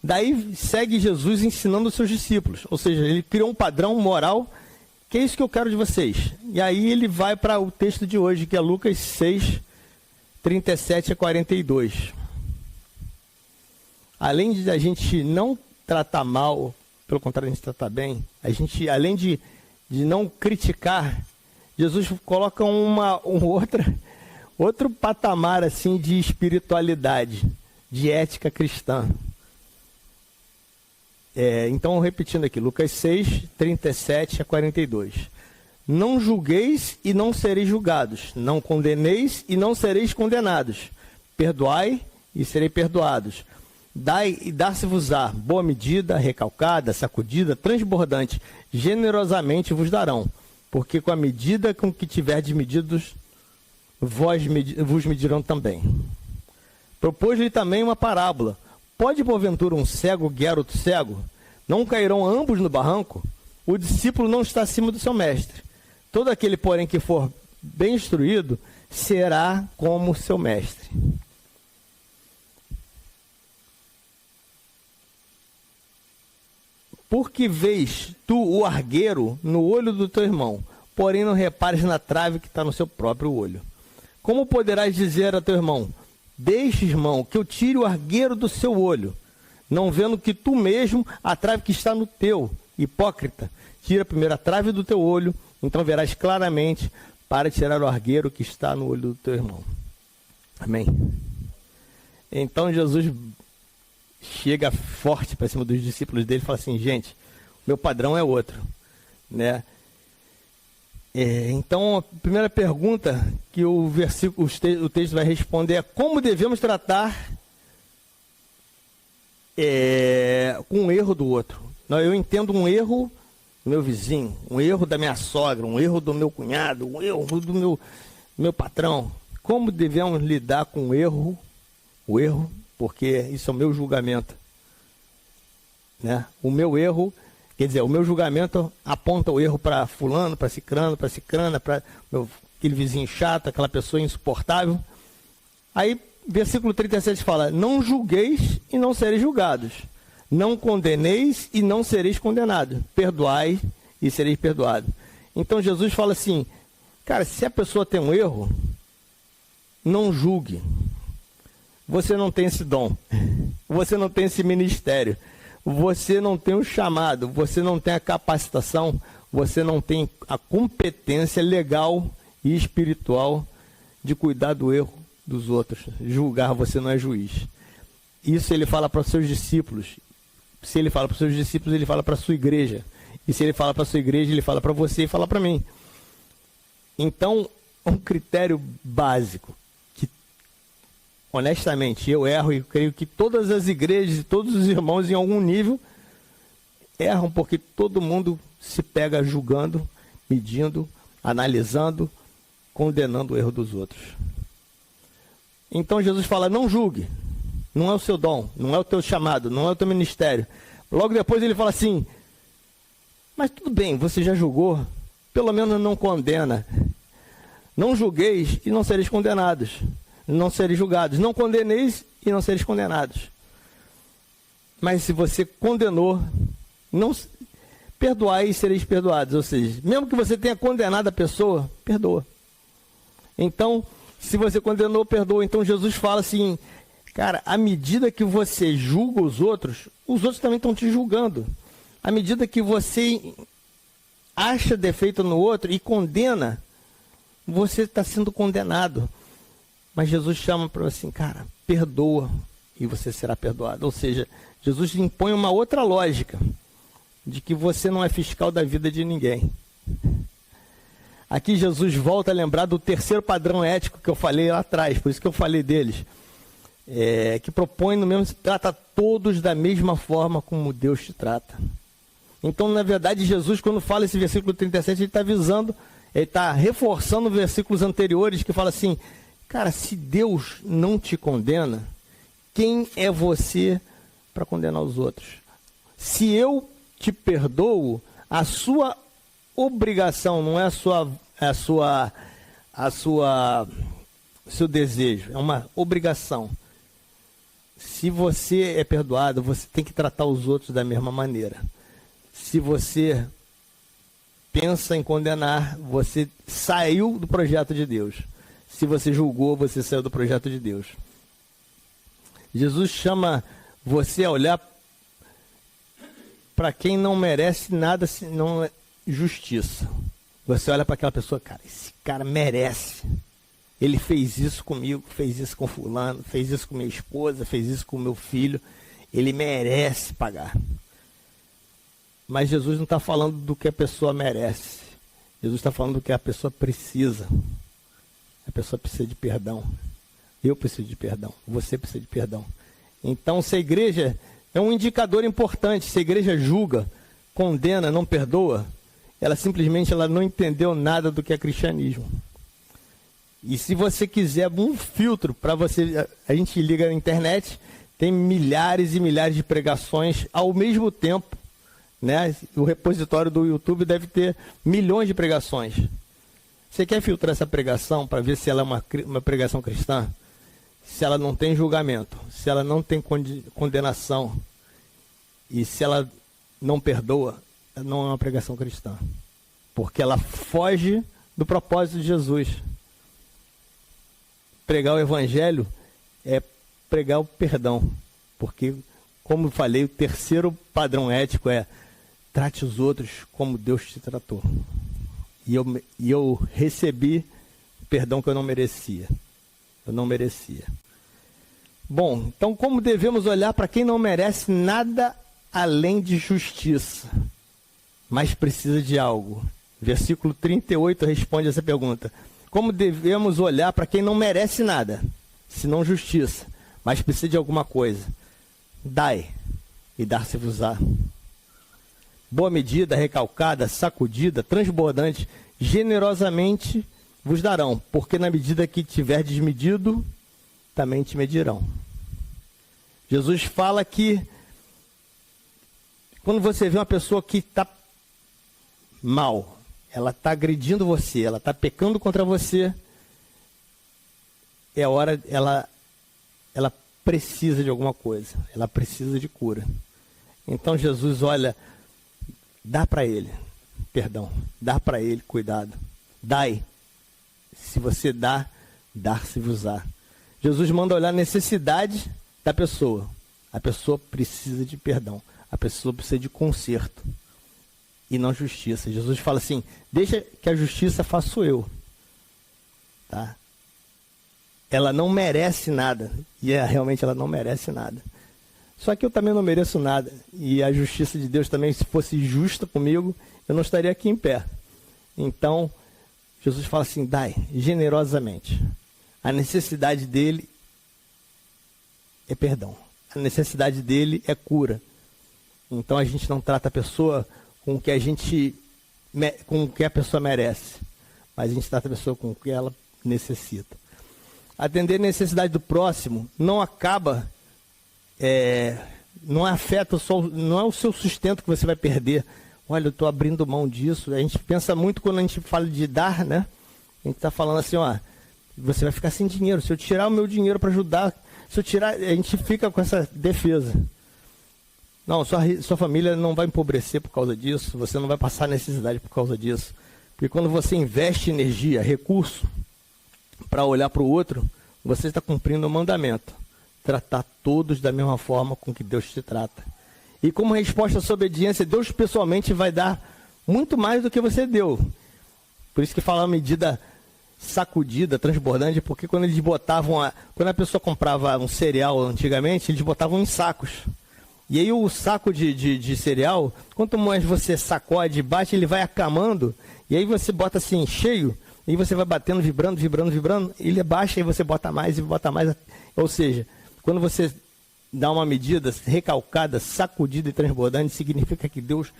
Daí segue Jesus ensinando os seus discípulos, ou seja, ele criou um padrão moral, que é isso que eu quero de vocês. E aí ele vai para o texto de hoje, que é Lucas 6, 37 a 42. Além de a gente não tratar mal, pelo contrário, a gente tratar bem, a gente, além de não criticar, Jesus coloca outro patamar assim de espiritualidade, de ética cristã. Então, repetindo aqui, Lucas 6, 37 a 42. Não julgueis e não sereis julgados, não condeneis e não sereis condenados, perdoai e serei perdoados. Dai e dar-se-vos-á boa medida, recalcada, sacudida, transbordante, generosamente vos darão, porque com a medida com que tiverdes medidos, vos medirão também. Propôs-lhe também uma parábola. Pode, porventura, um cego guiar outro cego? Não cairão ambos no barranco? O discípulo não está acima do seu mestre. Todo aquele, porém, que for bem instruído, será como seu mestre. Porque vês tu o argueiro no olho do teu irmão, porém não repares na trave que está no seu próprio olho? Como poderás dizer a teu irmão, deixe, irmão, que eu tire o argueiro do seu olho, não vendo que tu mesmo a trave que está no teu? Hipócrita, tira primeiro a trave do teu olho, então verás claramente para tirar o argueiro que está no olho do teu irmão. Amém? Então Jesus chega forte para cima dos discípulos dele e fala assim, gente, meu padrão é outro, né? Então, a primeira pergunta que o texto vai responder é como devemos tratar com o erro do outro. Não, eu entendo um erro do meu vizinho, um erro da minha sogra, um erro do meu cunhado, um erro do meu patrão. Como devemos lidar com o erro, porque isso é o meu julgamento, né? O meu erro, quer dizer, o meu julgamento aponta o erro para fulano, para cicrano, para aquele vizinho chato, aquela pessoa insuportável. Aí, versículo 37 fala, não julgueis e não sereis julgados, não condeneis e não sereis condenados, perdoai e sereis perdoados. Então Jesus fala assim, cara, se a pessoa tem um erro, não julgue. Você não tem esse dom, você não tem esse ministério, você não tem o chamado, você não tem a capacitação, você não tem a competência legal e espiritual de cuidar do erro dos outros. Julgar, você não é juiz. Isso ele fala para os seus discípulos. Se ele fala para os seus discípulos, ele fala para a sua igreja. E se ele fala para a sua igreja, ele fala para você e fala para mim. Então, um critério básico, que honestamente eu erro e creio que todas as igrejas e todos os irmãos em algum nível erram, porque todo mundo se pega julgando, medindo, analisando, condenando o erro dos outros. Então Jesus fala, não julgue, não é o seu dom, não é o teu chamado, não é o teu ministério. Logo depois ele fala assim, mas tudo bem, você já julgou, pelo menos não condena. Não julgueis e não sereis condenados, não sereis julgados. Não condeneis e não sereis condenados. Mas se você condenou, não perdoai e sereis perdoados. Ou seja, mesmo que você tenha condenado a pessoa, perdoa. Então, se você condenou, perdoa. Então Jesus fala assim, cara, à medida que você julga os outros também estão te julgando. À medida que você acha defeito no outro e condena, você está sendo condenado. Mas Jesus chama para assim, cara, perdoa e você será perdoado. Ou seja, Jesus impõe uma outra lógica, de que você não é fiscal da vida de ninguém. Aqui Jesus volta a lembrar do terceiro padrão ético que eu falei lá atrás, por isso que eu falei deles. Que propõe no mesmo, trata todos da mesma forma como Deus te trata. Então, na verdade, Jesus, quando fala esse versículo 37, ele está avisando, ele está reforçando versículos anteriores que fala assim, cara, se Deus não te condena, quem é você para condenar os outros? Se eu te perdoo, a sua obrigação não é seu desejo, é uma obrigação Se você é perdoado, você tem que tratar os outros da mesma maneira. Se você pensa em condenar, você saiu do projeto de Deus. Se você julgou, você saiu do projeto de Deus. Jesus chama você a olhar para quem não merece nada senão justiça. Você olha para aquela pessoa, cara, esse cara merece. Ele fez isso comigo, fez isso com fulano, fez isso com minha esposa, fez isso com meu filho. Ele merece pagar. Mas Jesus não está falando do que a pessoa merece. Jesus está falando do que a pessoa precisa. A pessoa precisa de perdão. Eu preciso de perdão. Você precisa de perdão. Então, se a igreja é um indicador importante, se a igreja julga, condena, não perdoa, ela simplesmente não entendeu nada do que é cristianismo. E se você quiser um filtro para você, a gente liga na internet, tem milhares e milhares de pregações ao mesmo tempo, né? O repositório do YouTube deve ter milhões de pregações. Você quer filtrar essa pregação para ver se ela é uma pregação cristã? Se ela não tem julgamento, se ela não tem condenação e se ela não perdoa, não é uma pregação cristã. Porque ela foge do propósito de Jesus. Pregar o evangelho é pregar o perdão. Porque, como eu falei, o terceiro padrão ético é trate os outros como Deus te tratou. E eu recebi perdão que eu não merecia. Eu não merecia. Bom, então como devemos olhar para quem não merece nada além de justiça, mas precisa de algo? Versículo 38 responde essa pergunta. Como devemos olhar para quem não merece nada, senão justiça, mas precisa de alguma coisa? Dai, e dar-se-vos-á. Boa medida, recalcada, sacudida, transbordante, generosamente vos darão, porque na medida que tiverdes medido, também te medirão. Jesus fala que quando você vê uma pessoa que está mal, ela está agredindo você, ela está pecando contra você, é hora, ela precisa de alguma coisa, ela precisa de cura. Então Jesus olha, dá para ele perdão, dá para ele cuidado, dai, se você dá, dar-se-vos-á. Jesus manda olhar a necessidade da pessoa. A pessoa precisa de perdão. A pessoa precisa de conserto. E não justiça. Jesus fala assim, deixa que a justiça faço eu. Tá? Ela não merece nada. E realmente ela não merece nada. Só que eu também não mereço nada. E a justiça de Deus também, se fosse justa comigo, eu não estaria aqui em pé. Então, Jesus fala assim, dai generosamente. A necessidade dele é perdão. A necessidade dele é cura. Então a gente não trata a pessoa com o que a pessoa merece, mas a gente trata a pessoa com o que ela necessita. Atender a necessidade do próximo não acaba, não afeta não é o seu sustento que você vai perder. Olha, eu estou abrindo mão disso. A gente pensa muito quando a gente fala de dar, né? A gente está falando assim, ó, você vai ficar sem dinheiro. Se eu tirar o meu dinheiro para ajudar, se eu tirar, a gente fica com essa defesa. Não, sua família não vai empobrecer por causa disso, você não vai passar necessidade por causa disso. Porque quando você investe energia, recurso, para olhar para o outro, você está cumprindo o mandamento. Tratar todos da mesma forma com que Deus te trata. E como resposta à sua obediência, Deus pessoalmente vai dar muito mais do que você deu. Por isso que fala uma medida sacudida, transbordante, porque quando eles botavam, quando a pessoa comprava um cereal antigamente, eles botavam em sacos. E aí o saco de cereal, quanto mais você sacode, bate, ele vai acamando, e aí você bota assim, cheio, e você vai batendo, vibrando, ele abaixa, e você bota mais, ou seja, quando você dá uma medida recalcada, sacudida e transbordante, significa que Deus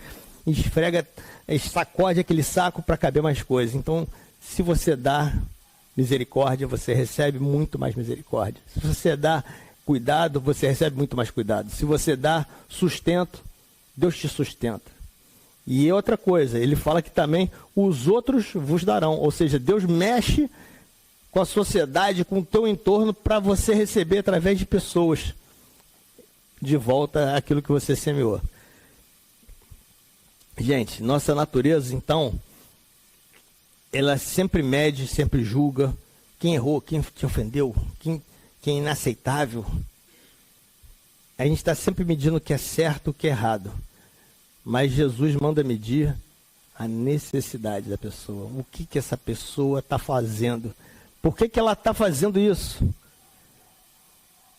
esfrega, sacode aquele saco para caber mais coisas. Então, se você dá misericórdia, você recebe muito mais misericórdia. Se você dá cuidado, você recebe muito mais cuidado. Se você dá sustento, Deus te sustenta. E outra coisa, ele fala que também os outros vos darão. Ou seja, Deus mexe com a sociedade, com o teu entorno, para você receber através de pessoas. de volta aquilo que você semeou. Gente, nossa natureza, então, ela sempre mede, sempre julga quem errou, quem te ofendeu, quem é inaceitável. A gente está sempre medindo o que é certo, o que é errado. Mas Jesus manda medir a necessidade da pessoa. O que essa pessoa está fazendo? Por que ela está fazendo isso?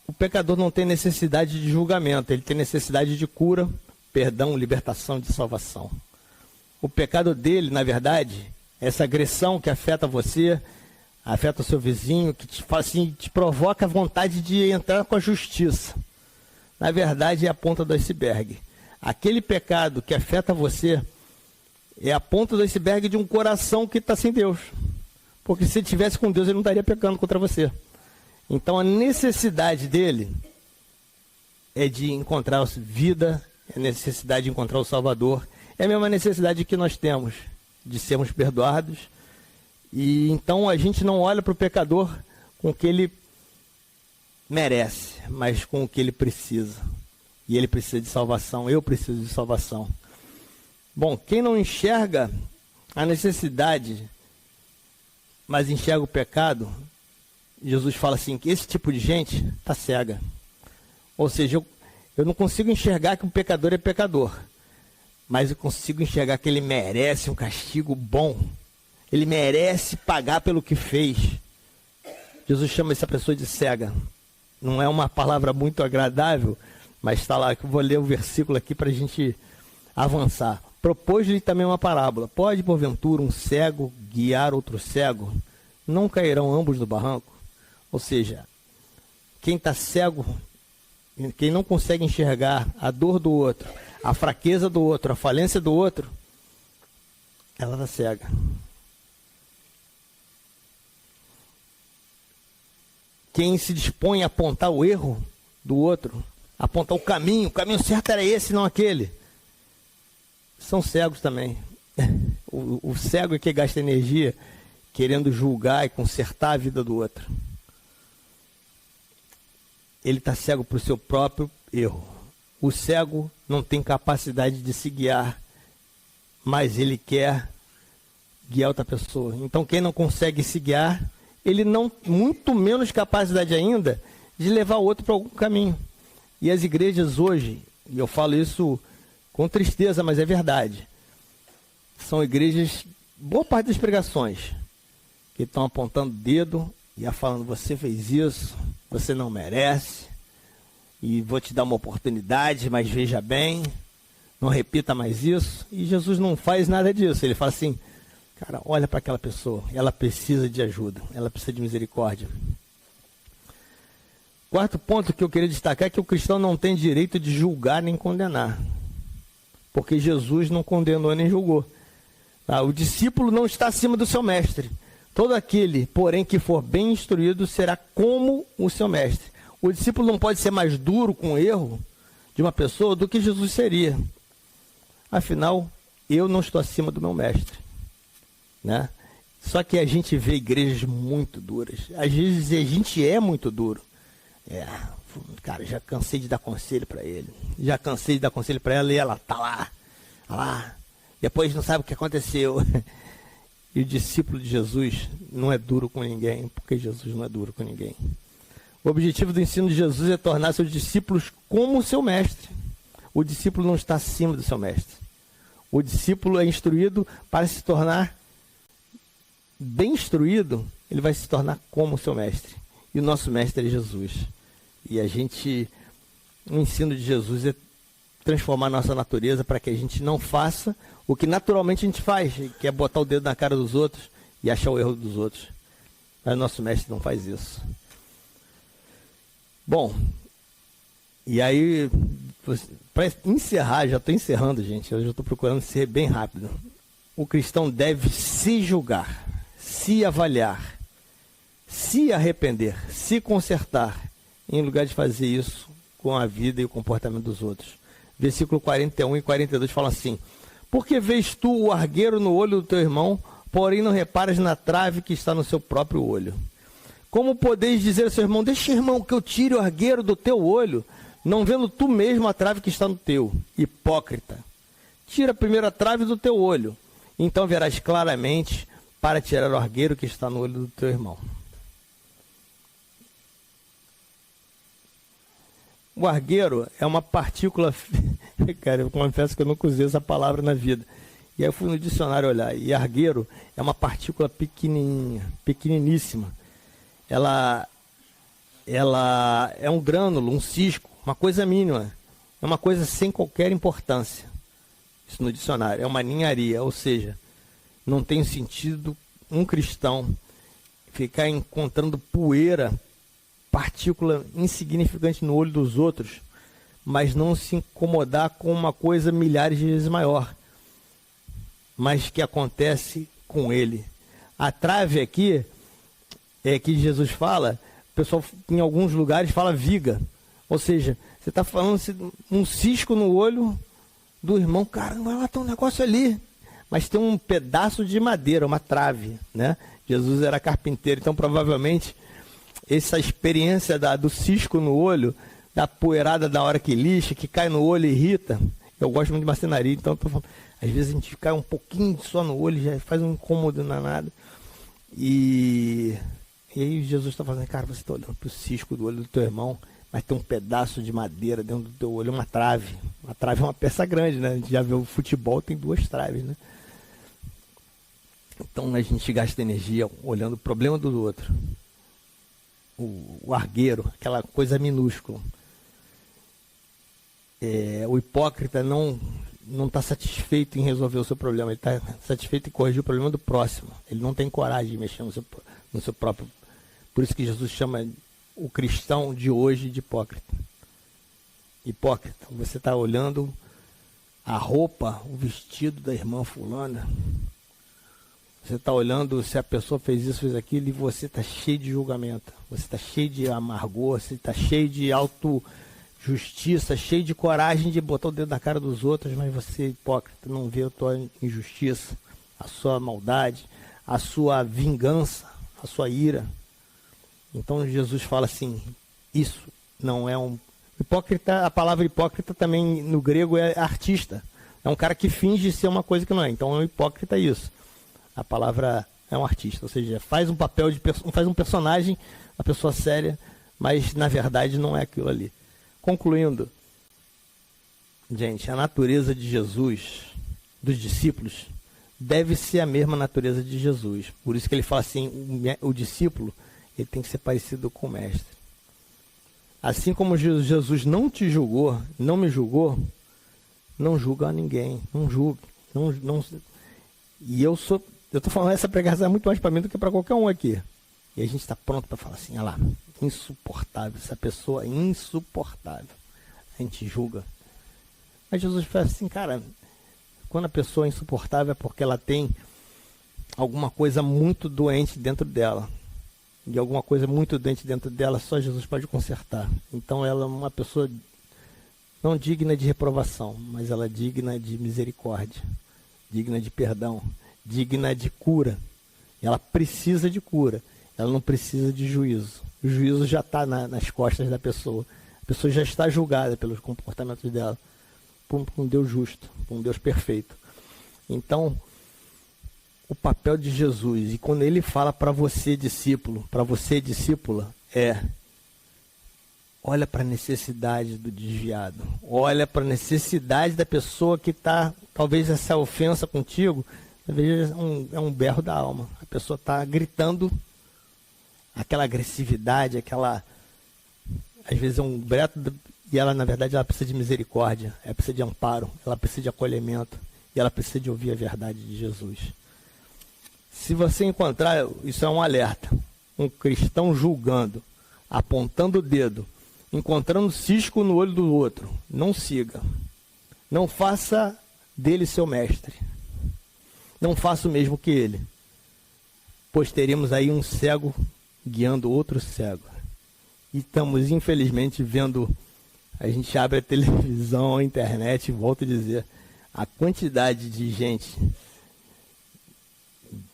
O pecador não tem necessidade de julgamento, ele tem necessidade de cura, perdão, libertação, de salvação. O pecado dele, na verdade, é essa agressão que afeta você, afeta o seu vizinho, que te provoca a vontade de entrar com a justiça. Na verdade, é a ponta do iceberg. Aquele pecado que afeta você é a ponta do iceberg de um coração que está sem Deus. Porque se ele estivesse com Deus, ele não estaria pecando contra você. Então a necessidade dele é de encontrar vida, é a necessidade de encontrar o Salvador. É a mesma necessidade que nós temos de sermos perdoados. E então a gente não olha para o pecador com o que ele merece, mas com o que ele precisa. E ele precisa de salvação, eu preciso de salvação. Bom, quem não enxerga a necessidade, mas enxerga o pecado, Jesus fala assim, que esse tipo de gente está cega. Ou seja, eu não consigo enxergar que o pecador é pecador, mas eu consigo enxergar que ele merece um castigo bom. Ele merece pagar pelo que fez. Jesus chama essa pessoa de cega. Não é uma palavra muito agradável, mas está lá, que eu vou ler o versículo aqui para a gente avançar. Propôs-lhe também uma parábola. Pode, porventura, um cego guiar outro cego? Não cairão ambos no barranco? Ou seja, quem está cego, quem não consegue enxergar a dor do outro, a fraqueza do outro, a falência do outro, ela está cega. Quem se dispõe a apontar o erro do outro, apontar o caminho certo era esse, não aquele, são cegos também. O cego é que gasta energia querendo julgar e consertar a vida do outro. Ele está cego para o seu próprio erro. O cego não tem capacidade de se guiar, mas ele quer guiar outra pessoa. Então quem não consegue se guiar, ele não, muito menos capacidade ainda de levar o outro para algum caminho. E as igrejas hoje, e eu falo isso com tristeza, mas é verdade, são igrejas, boa parte das pregações, que estão apontando o dedo e falando, você fez isso, você não merece, e vou te dar uma oportunidade, mas veja bem, não repita mais isso. E Jesus não faz nada disso. Ele fala assim, cara, olha para aquela pessoa, ela precisa de ajuda, ela precisa de misericórdia. Quarto ponto que eu queria destacar é que o cristão não tem direito de julgar nem condenar, porque Jesus não condenou nem julgou. O discípulo não está acima do seu mestre. Todo aquele, porém, que for bem instruído será como o seu mestre. O discípulo não pode ser mais duro com o erro de uma pessoa do que Jesus seria. Afinal, eu não estou acima do meu mestre, né? Só que a gente vê igrejas muito duras. Às vezes a gente é muito duro. Cara, já cansei de dar conselho para ele. Já cansei de dar conselho para ela e ela tá lá. Depois não sabe o que aconteceu. E o discípulo de Jesus não é duro com ninguém, porque Jesus não é duro com ninguém. O objetivo do ensino de Jesus é tornar seus discípulos como o seu mestre. O discípulo não está acima do seu mestre. O discípulo é instruído para se tornar bem instruído, ele vai se tornar como o seu mestre. E o nosso mestre é Jesus. E o ensino de Jesus é transformar a nossa natureza para que a gente não faça o que naturalmente a gente faz, que é botar o dedo na cara dos outros e achar o erro dos outros. Mas o nosso mestre não faz isso. Bom, e aí, para encerrar, já estou encerrando, gente, eu já estou procurando ser bem rápido. O cristão deve se julgar, se avaliar, se arrepender, se consertar, em lugar de fazer isso com a vida e o comportamento dos outros. Versículo 41 e 42 falam assim: porque vês tu o argueiro no olho do teu irmão, porém não reparas na trave que está no seu próprio olho? Como podeis dizer ao seu irmão, deixa, irmão, que eu tire o argueiro do teu olho? não vendo tu mesmo a trave que está no teu, hipócrita. Tira primeiro a trave do teu olho, então verás claramente para tirar o argueiro que está no olho do teu irmão. O argueiro é uma partícula... Cara, eu confesso que eu nunca usei essa palavra na vida. E aí eu fui no dicionário olhar. E argueiro é uma partícula pequenininha, pequeniníssima. Ela é um grânulo, um cisco, uma coisa mínima. É uma coisa sem qualquer importância. Isso no dicionário. É uma ninharia, ou seja, não tem sentido um cristão ficar encontrando poeira, partícula insignificante no olho dos outros, mas não se incomodar com uma coisa milhares de vezes maior, mas que acontece com ele. A trave aqui, que Jesus fala, o pessoal em alguns lugares fala viga, ou seja, você está falando um cisco no olho do irmão, caramba, lá tem um negócio ali, mas tem um pedaço de madeira, uma trave, né? Jesus era carpinteiro, então provavelmente essa experiência do cisco no olho, da poeirada da hora que lixa, que cai no olho e irrita. Eu gosto muito de marcenaria, então às vezes a gente cai um pouquinho só no olho, já faz um incômodo danado. E aí Jesus está falando, cara, você está olhando para o cisco do olho do teu irmão, mas tem um pedaço de madeira dentro do teu olho, uma trave. Uma trave é uma peça grande, né? A gente já viu o futebol, tem 2 traves, né? Então a gente gasta energia olhando o problema do outro. O argueiro, aquela coisa minúscula. O hipócrita não está satisfeito em resolver o seu problema, ele está satisfeito em corrigir o problema do próximo. Ele não tem coragem de mexer no seu próprio. Por isso que Jesus chama o cristão de hoje de hipócrita. Hipócrita, você está olhando a roupa, o vestido da irmã fulana. Você está olhando se a pessoa fez isso, fez aquilo, e você está cheio de julgamento. Você está cheio de amargor, você está cheio de autojustiça, cheio de coragem de botar o dedo na cara dos outros, mas você, hipócrita, não vê a tua injustiça, a sua maldade, a sua vingança, a sua ira. Então Jesus fala assim, isso não é um... Hipócrita, a palavra hipócrita também no grego é artista. É um cara que finge ser uma coisa que não é. Então é um hipócrita isso. A palavra é um artista, ou seja, faz um papel faz um personagem, uma pessoa séria, mas na verdade não é aquilo ali. Concluindo, gente, a natureza de Jesus, dos discípulos, deve ser a mesma natureza de Jesus. Por isso que ele fala assim, o discípulo, ele tem que ser parecido com o mestre. Assim como Jesus não te julgou, não me julgou, não julga a ninguém, não julgue. E eu estou falando essa pregação é muito mais para mim do que para qualquer um aqui. E a gente está pronto para falar assim, olha lá, insuportável, essa pessoa é insuportável. A gente julga. Mas Jesus fala assim, cara, quando a pessoa é insuportável é porque ela tem alguma coisa muito doente dentro dela. E alguma coisa muito doente dentro dela, só Jesus pode consertar. Então ela é uma pessoa não digna de reprovação, mas ela é digna de misericórdia, digna de perdão, digna de cura. Ela precisa de cura, ela não precisa de juízo. O juízo já está nas costas da pessoa. A pessoa já está julgada pelos comportamentos dela, por um Deus justo, por um Deus perfeito. Então, o papel de Jesus, e quando ele fala para você, discípulo, para você, discípula, olha para a necessidade do desviado, olha para a necessidade da pessoa que está, talvez essa ofensa contigo, talvez é um berro da alma. A pessoa está gritando, aquela agressividade, às vezes é um breto, e ela, na verdade, ela precisa de misericórdia, ela precisa de amparo, ela precisa de acolhimento, e ela precisa de ouvir a verdade de Jesus. Se você encontrar, isso é um alerta, um cristão julgando, apontando o dedo, encontrando cisco no olho do outro, não siga. Não faça dele seu mestre. Não faça o mesmo que ele. Pois teremos aí um cego guiando outro cego. E estamos, infelizmente, vendo, a gente abre a televisão, a internet, e volto a dizer, a quantidade de gente,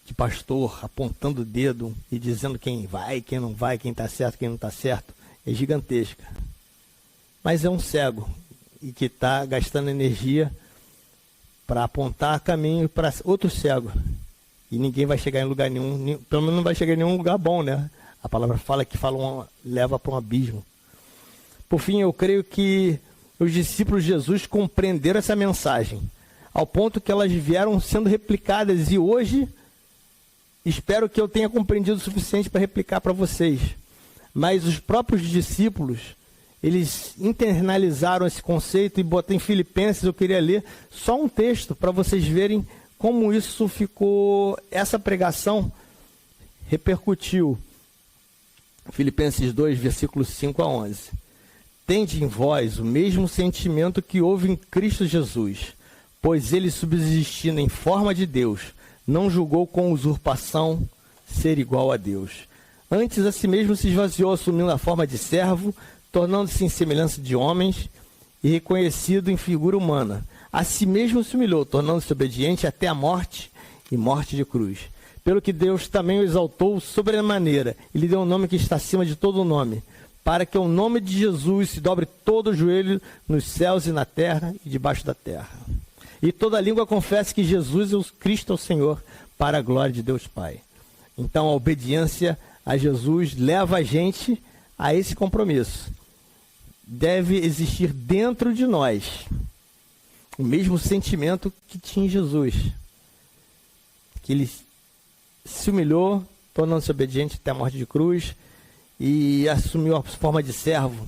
de pastor apontando o dedo e dizendo quem vai, quem não vai, quem está certo, quem não está certo, é gigantesca. mas é um cego e que está gastando energia para apontar caminho para outro cego. E ninguém vai chegar em lugar nenhum, pelo menos não vai chegar em nenhum lugar bom, né? A palavra fala que leva para um abismo. Por fim, eu creio que os discípulos de Jesus compreenderam essa mensagem, ao ponto que elas vieram sendo replicadas, e hoje espero que eu tenha compreendido o suficiente para replicar para vocês. Mas os próprios discípulos, eles internalizaram esse conceito, e botei em Filipenses, eu queria ler só um texto para vocês verem como isso ficou, essa pregação repercutiu. Filipenses 2, versículos 5 a 11. Tende em vós o mesmo sentimento que houve em Cristo Jesus, pois ele, subsistindo em forma de Deus, não julgou com usurpação ser igual a Deus. Antes a si mesmo se esvaziou, assumindo a forma de servo, tornando-se em semelhança de homens e reconhecido em figura humana. A si mesmo se humilhou, tornando-se obediente até a morte e morte de cruz. Pelo que Deus também o exaltou sobremaneira e lhe deu um nome que está acima de todo nome, para que o nome de Jesus se dobre todo o joelho nos céus e na terra e debaixo da terra. E toda língua confesse que Jesus é o Cristo, é o Senhor, para a glória de Deus Pai. Então a obediência a Jesus leva a gente a esse compromisso. Deve existir dentro de nós o mesmo sentimento que tinha em Jesus, que ele se humilhou, tornando-se obediente até a morte de cruz, e assumiu a forma de servo,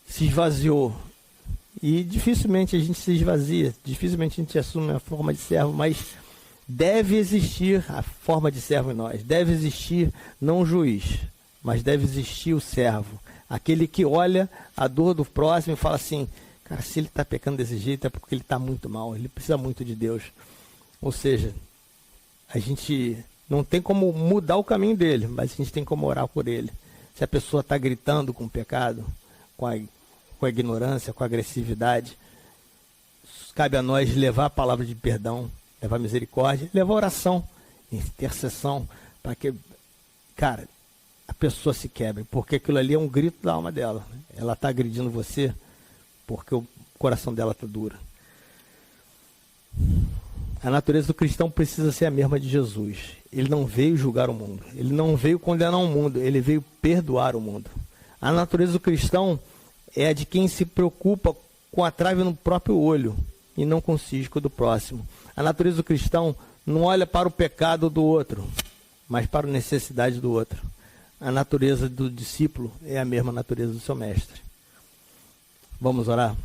se esvaziou. E dificilmente a gente se esvazia, dificilmente a gente assume a forma de servo, mas deve existir a forma de servo em nós. Deve existir não o juiz, mas deve existir o servo, aquele que olha a dor do próximo e fala assim: cara, se ele está pecando desse jeito é porque ele está muito mal, ele precisa muito de Deus. Ou seja, a gente não tem como mudar o caminho dele, mas a gente tem como orar por ele. Se a pessoa está gritando com o pecado, com a ignorância, com a agressividade, cabe a nós levar a palavra de perdão, levar misericórdia, levar oração, intercessão, para que, cara, a pessoa se quebre, porque aquilo ali é um grito da alma dela. Ela está agredindo você porque o coração dela está duro. A natureza do cristão precisa ser a mesma de Jesus. Ele não veio julgar o mundo, ele não veio condenar o mundo, ele veio perdoar o mundo. A natureza do cristão é a de quem se preocupa com a trave no próprio olho e não com o cisco do próximo. A natureza do cristão não olha para o pecado do outro, mas para a necessidade do outro. A natureza do discípulo é a mesma natureza do seu mestre. Vamos orar?